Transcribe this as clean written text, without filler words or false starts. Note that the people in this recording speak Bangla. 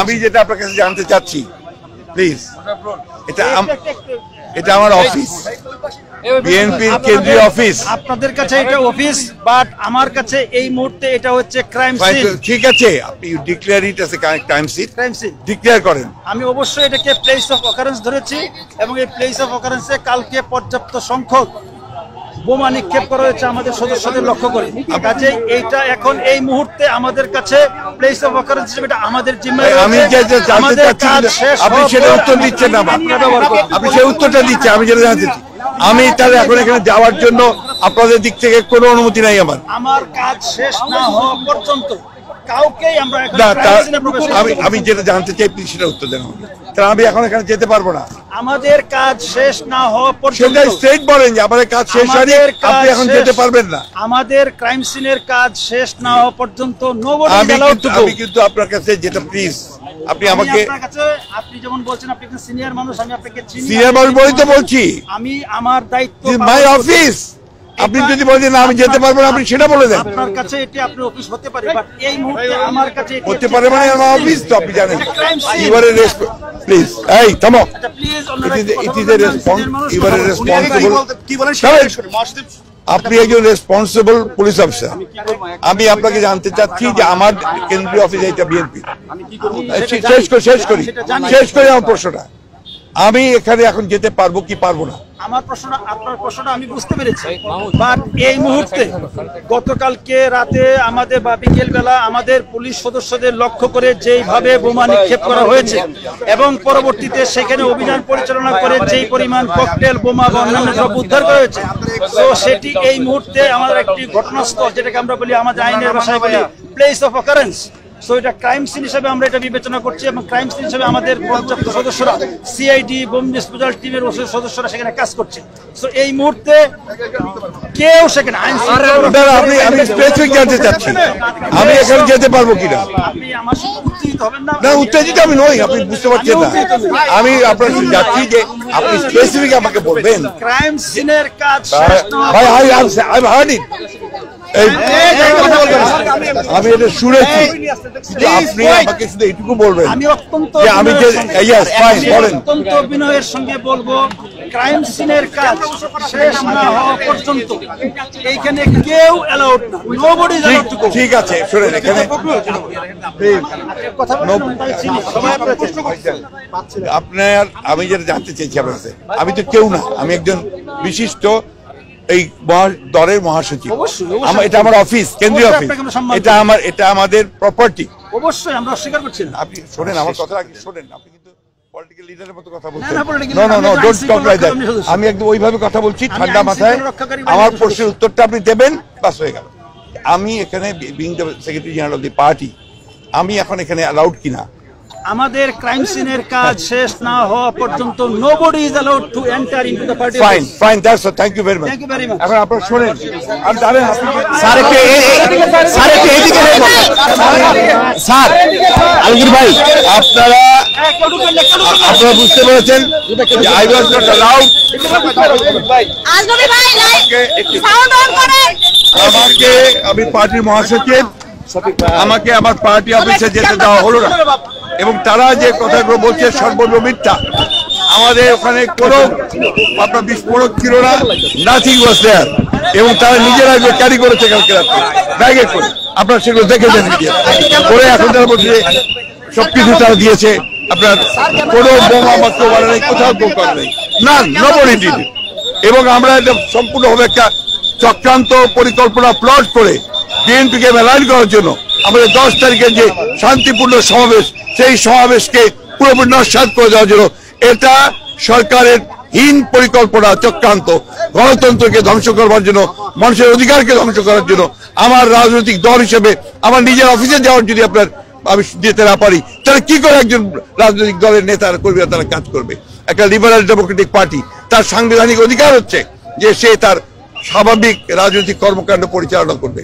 আমি যেটা আপনার কাছে জানতে চাচ্ছি প্লিজ, এটা আমার অফিস, বিএনপির কেন্দ্রীয় অফিস। আপনাদের কাছে এটা অফিস, বাট আমার কাছে এই মুহূর্তে এটা হচ্ছে ক্রাইম সিন। ঠিক আছে, আপনি declare it as a crime scene, declare করেন। আমি অবশ্যই এটাকে প্লেস অফ অকারেন্স ধরেছি এবং এই প্লেস অফ অকারেন্সে কালকে পর্যাপ্ত সংখ্যক বোমা নিক্ষেপ করা হয়েছে আমাদের সদস্যদের লক্ষ্য করে। কাজে এইটা এখন এই মুহূর্তে আমাদের কাছে প্লেস অফ অকারেন্স হিসেবে এটা আমাদের জিম্মায়। আমি যেটা জানতে চাচ্ছি আপনি সেটা উত্তর দিচ্ছেন না, আপনি সেই উত্তরটা দিচ্ছেন। আমি যেটা জানতে চাচ্ছি, আমি তাহলে এখন এখানে যাওয়ার জন্য আপনাদের দিক থেকে কোনো অনুমতি নাই। আমার কাজ শেষ না হওয়া পর্যন্ত কাউকেই আমরা আমি যেটা জানতে চাই প্লিজ সেটা উত্তর দেন। তাহলে আমি এখন এখানে যেতে পারবো না। আমাদের কাজ শেষ না হওয়া পর্যন্ত স্ট্রেট বলেন যে আমাদের কাজ শেষ হয়নি, আপনি এখন যেতে পারবেন না। আমাদের ক্রাইম সিনের কাজ শেষ না হওয়া পর্যন্ত আমি কিন্তু আপনার কাছে যেটা প্লিজ আপনি আমাকে, আপনি যেমন বলছেন আপনি একজন সিনিয়র মানুষ, আমি আপনাকে চিনি, সিনিয়র মানুষ বলেই তো বলছি। আমি আমার দায়িত্ব, মাই অফিস। আপনি যদি বলেন না আমি যেতে পারবো না, আপনি সেটা বলে দেন। আপনার কাছে এটি আপনার অফিস হতে পারে, বাট এই মুহূর্তে আমার কাছে এটি হতে পারে মানে আমার অফিস তো আপনি জানেন। ইউআর এ প্লিজ, এই থামো। It is a response, you're a responsible. কি বলেন আপনি একজন রেসপন্সিবল পুলিশ অফিসার। আমি আপনাকে জানতে চাচ্ছি যে আমার কেন্দ্রীয় অফিস এটা বিএনপি। শেষ করি আমার প্রশ্নটা। আমি এখানে এখন যেতে পারবো কি পারবো না? আমার প্রশ্নটা, আপনার প্রশ্নটা আমি বুঝতে পেরেছি, বাট এই মুহূর্তে গতকালকে রাতে আমাদের বা বিকেল বেলা আমাদের পুলিশ সদস্যদের লক্ষ্য করে যেইভাবে বোমা নিক্ষেপ করা হয়েছে এবং পরবর্তীতে সেখানে অভিযান পরিচালনা করে যেই পরিমাণ ককটেল, বোমা বা অন্যান্য দ্রব্য উদ্ধার করা হয়েছে, তো সেটি এই মুহূর্তে আমাদের একটি ঘটনাস্থল, যেটাকে আমরা বলি আমাদের আইনের ভাষায় বলি প্লেস অফ অকারেন্স। সো এটা ক্রাইম সিন হিসেবে আমরা এটা বিবেচনা করছি এবং ক্রাইম সিন হিসেবে আমাদের পর্যাপ্ত সদস্যরা, সিআইডি, বোম ডিসপোজাল টিমের সদস্যরা সেখানে কাজ করছে। সো এই মুহূর্তে কেউ সেখানে আইন আমি স্পেসিফিক জানতে চাচ্ছি আমি এখানে যেতে পারবো কিনা। আপনি আমার সাথে উত্তেজিত হবেন না। না, উত্তেজিত আমি নই, আপনি বুঝতে পারছেন না। আমি আপনার যাচ্ছি যে আপনি স্পেসিফিক আমাকে বলবেন ক্রাইম সিনের কাজ। ভাই আই হার্ড ইট, আমি এটা শুনেছি, আপনি আমাকে শুধু এইটুকু বলবেন। আমি অত্যন্ত বিনয়ের সঙ্গে বলবো, ক্রাইম সিনের কাজ শেষ না হওয়া পর্যন্ত এইখানে কেউ অ্যালাউড না, nobody is allowed to go. ঠিক আছে, শুনেন, এখানে আপনার আমি যেটা জানতে চাইছি আপনার কাছে, আমি তো কেউ না, আমি একজন বিশিষ্ট এই দলের মহাসচিব। এটা আমার অফিস, কেন্দ্রীয় অফিস, এটা আমাদের প্রপার্টি। অবশ্যই আমরা অস্বীকার করছি না। আপনি শোনেন আমার কথা, আগে শোনেন। আপনি কিন্তু পলিটিক্যাল লিডারের মতো কথা বলছেন। No, don't talk like that. আমি একদম ওইভাবে কথা বলছি ঠান্ডা মাথায়। আমার প্রশ্নের উত্তরটা আপনি দেবেন, বাস হয়ে গেল। আমি এখানে being the secretary general of the party, আমি এখন এখানে অ্যালাউড কিনা? আমাদের ক্রাইম সিনের কাজ শেষ না হওয়া পর্যন্ত nobody is allowed to enter into the party. Fine, that's all. Thank you very much. এখন আপনারা শুনেন, আর জানেন স্যার একটু এদিকে স্যার আলমগীর ভাই, আপনারা বুঝতে পেরেছেন যে I was not allowed। আমাকে, আমি পার্টির মহাসচিব, আমাকে আমার পার্টি অফিসে যেতে দেওয়া হলো না এবং তারা যে কথাগুলো বলছে সর্বত্র মিথ্যা। আমাদের ওখানে কোনো আপনার বিস্ফোরক ছিল না, নাথিং ওয়াজ দেয়ার, এবং তারা নিজেরা ক্যারি করেছে কালকে রাত্রে ব্যাগে করে। আপনারা সেগুলো দেখেছেন করে। এখন তারা বলছে সবকিছু তারা দিয়েছে, আপনার কোনো বোমা মাত্র বলে নেই, কোথাও বোমা নেই, না, নবডি ডিড। এবং আমরা এটা সম্পূর্ণভাবে একটা চক্রান্ত পরিকল্পনা প্লট করে বিএনপিকে মেলাইন করার জন্য আমাদের 10 তারিখের যে শান্তিপূর্ণ সমাবেশ, সেই সমাবেশকে পুরোপুরি নস্যাৎ করে দেওয়ার জন্য এটা সরকারের হীন পরিকল্পনা, চক্রান্ত, গণতন্ত্রকে ধ্বংস করবার জন্য, মানুষের অধিকারকে ধ্বংস করার জন্য। আমার রাজনৈতিক দল হিসেবে আমার নিজের অফিসে যাওয়ার যদি আমি যেতে না পারি, তাহলে কি করে একজন রাজনৈতিক দলের নেতারা কর্মীরা তারা কাজ করবে? একটা লিবারাল ডেমোক্রেটিক পার্টি, তার সাংবিধানিক অধিকার হচ্ছে যে সে তার স্বাভাবিক রাজনৈতিক কর্মকাণ্ড পরিচালনা করবে।